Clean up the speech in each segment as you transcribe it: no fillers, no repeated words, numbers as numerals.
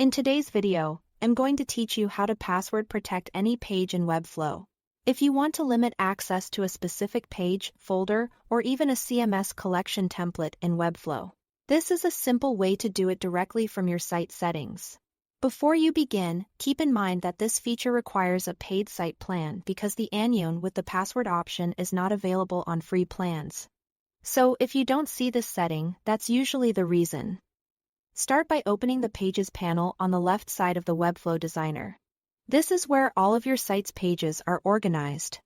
In today's video, I'm going to teach you how to password protect any page in Webflow. If you want to limit access to a specific page, folder, or even a CMS collection template in Webflow, this is a simple way to do it directly from your site settings. Before you begin, keep in mind that this feature requires a paid site plan because the onion with the password option is not available on free plans. So if you don't see this setting, that's usually the reason. Start by opening the Pages panel on the left side of the Webflow Designer. This is where all of your site's pages are organized,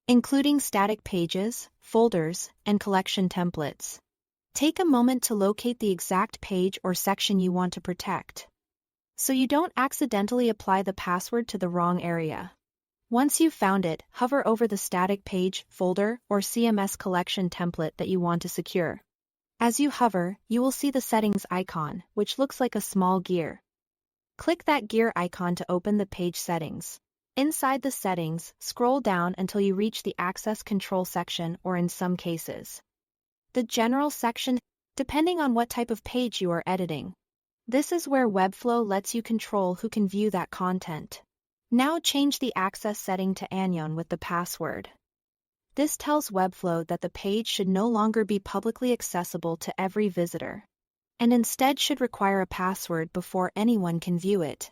including static pages, folders, and collection templates. Take a moment to locate the exact page or section you want to protect, so you don't accidentally apply the password to the wrong area. Once you've found it, hover over the static page, folder, or CMS collection template that you want to secure. As you hover, you will see the settings icon, which looks like a small gear. Click that gear icon to open the page settings. Inside the settings, scroll down until you reach the access control section, or in some cases, the general section, depending on what type of page you are editing. This is where Webflow lets you control who can view that content. Now change the access setting to onion with the password. This tells Webflow that the page should no longer be publicly accessible to every visitor, and instead should require a password before anyone can view it.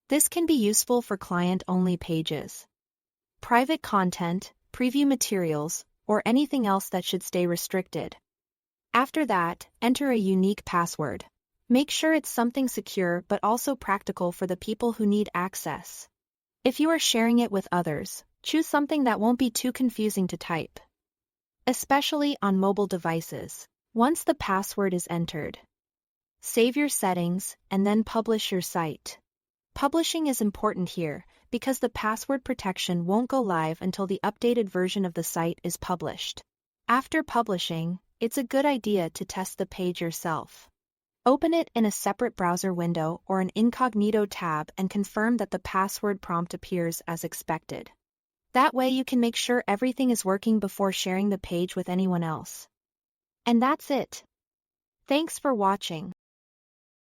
This can be useful for client-only pages, private content, preview materials, or anything else that should stay restricted. After that, enter a unique password. Make sure it's something secure but also practical for the people who need access. If you are sharing it with others, choose something that won't be too confusing to type, especially on mobile devices. Once the password is entered, save your settings and then publish your site. Publishing is important here because the password protection won't go live until the updated version of the site is published. After publishing, it's a good idea to test the page yourself. Open it in a separate browser window or an incognito tab and confirm that the password prompt appears as expected. That way you can make sure everything is working before sharing the page with anyone else. And that's it. Thanks for watching.